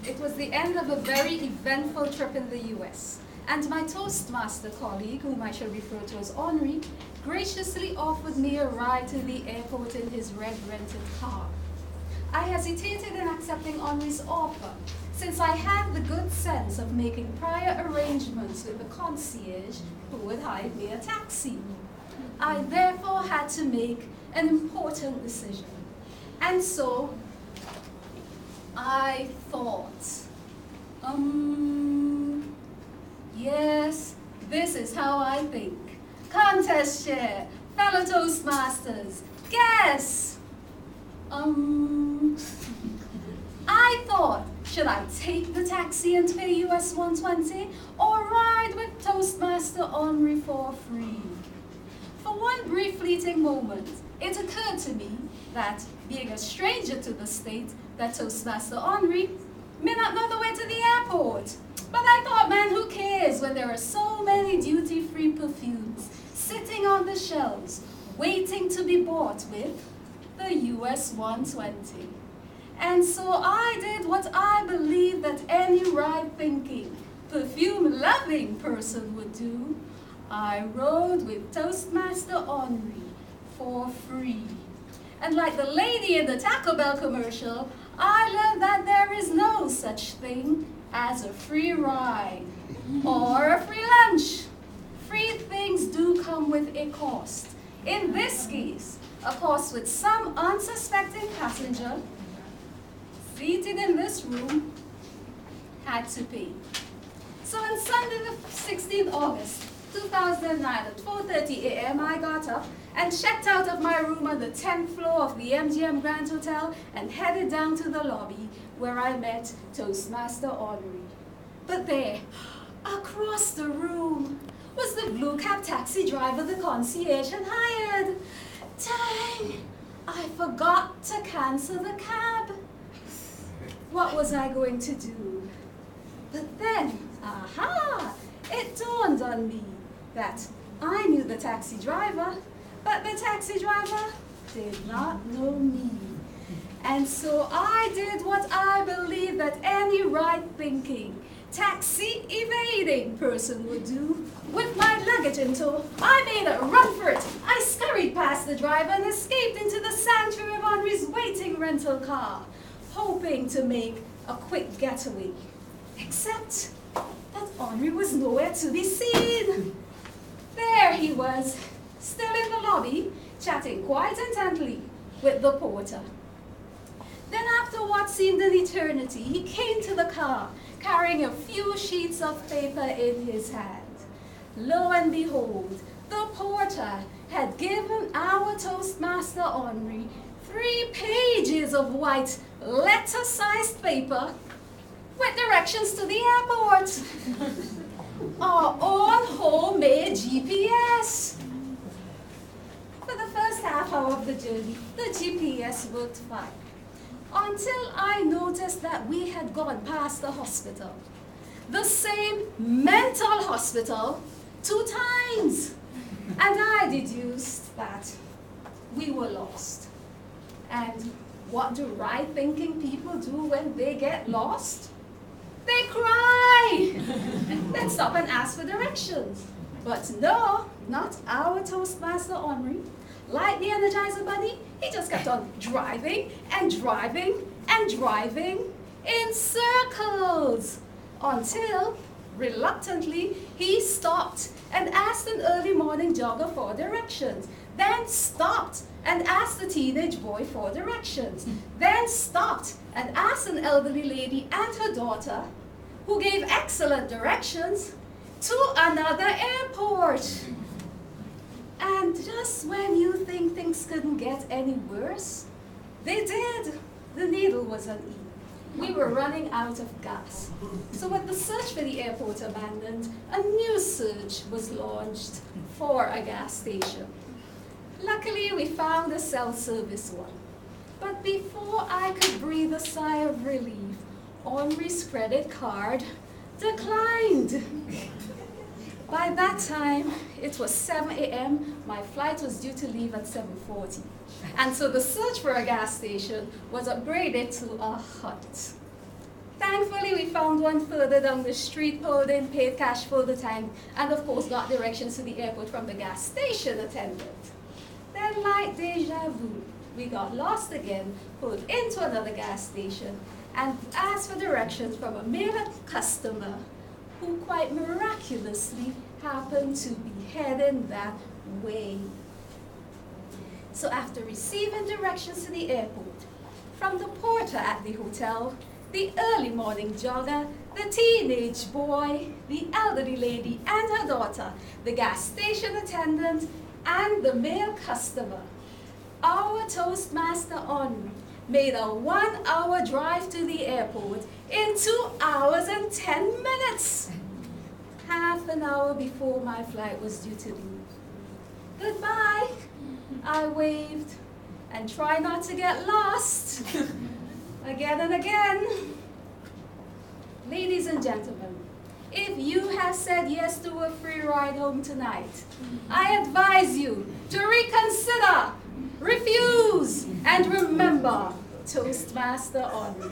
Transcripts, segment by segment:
It was the end of a very eventful trip in the US, and my Toastmaster colleague, whom I shall refer to as Henri, graciously offered me a ride to the airport in his red rented car. I hesitated in accepting Henri's offer, since I had the good sense of making prior arrangements with the concierge who would hire me a taxi. I therefore had to make an important decision. And so I thought, yes, this is how I think. Contest chair, fellow Toastmasters, guess. I thought, should I take the taxi and pay US 120 or ride with Toastmaster Henri for free? For one brief fleeting moment, it occurred to me that, being a stranger to the state, that Toastmaster Henri may not know the way to the airport. But I thought, man, who cares when there are so many duty-free perfumes sitting on the shelves, waiting to be bought with the US 120. And so I did what I believe that any right-thinking, perfume-loving person would do. I rode with Toastmaster Henri for free. And like the lady in the Taco Bell commercial, I learned that there is no such thing as a free ride or a free lunch. Free things do come with a cost. In this case, a cost which some unsuspecting passenger seated in this room had to pay. So on Sunday the 16th August 2009 at 4:30 a.m. I got up and checked out of my room on the 10th floor of the MGM Grand Hotel and headed down to the lobby where I met Toastmaster Henri. But there, across the room, was the blue cab taxi driver the concierge had hired. Dang, I forgot to cancel the cab. What was I going to do? But then, aha, it dawned on me that I knew the taxi driver, but the taxi driver did not know me. And so I did what I believe that any right-thinking, taxi-evading person would do. With my luggage in tow, I made a run for it. I scurried past the driver and escaped into the sanctuary of Henri's waiting rental car, hoping to make a quick getaway. Except that Henri was nowhere to be seen. There he was, still in the lobby, chatting quite intently with the porter. Then after what seemed an eternity, he came to the car, carrying a few sheets of paper in his hand. Lo and behold, the porter had given our Toastmaster Henri 3 pages of white letter-sized paper with directions to the airport. Our own homemade GPS. For the first half hour of the journey, the GPS worked fine, until I noticed that we had gone past the hospital. The same mental hospital 2 times. And I deduced that we were lost. And what do right-thinking people do when they get lost? They cry! Then stop and ask for directions. But no, not our Toastmaster Henri. Like the Energizer Bunny, he just kept on driving and driving and driving in circles until, reluctantly, he stopped and asked an early morning jogger for directions, then stopped and asked a teenage boy for directions, then stopped and asked an elderly lady and her daughter, who gave excellent directions, to another airport. And just when you think things couldn't get any worse, they did. The needle was on E. We were running out of gas. So with the search for the airport abandoned, a new search was launched for a gas station. Luckily, we found a self-service one. But before I could breathe a sigh of relief, Henri's credit card declined. By that time, it was 7 a.m. My flight was due to leave at 7:40. And so the search for a gas station was upgraded to a hut. Thankfully, we found one further down the street, pulled in, paid cash for the tank, and of course got directions to the airport from the gas station attendant. Then, like deja vu, we got lost again, pulled into another gas station, and asked for directions from a male customer who quite miraculously happened to be heading that way. So after receiving directions to the airport, from the porter at the hotel, the early morning jogger, the teenage boy, the elderly lady and her daughter, the gas station attendant, and the male customer, our Toastmaster Henri made a 1-hour drive to the airport in 2 hours and 10 minutes. Half an hour before my flight was due to leave. Goodbye, I waved, and tried not to get lost. Again and again. Ladies and gentlemen, if you have said yes to a free ride home tonight, I advise you to reconsider, refuse, and remember Toastmaster Henri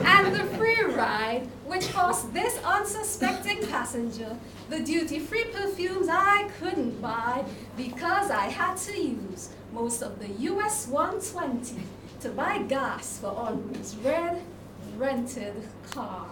and the free ride which cost this unsuspecting passenger the duty-free perfumes I couldn't buy because I had to use most of the US 120 to buy gas for Henri's red rented car.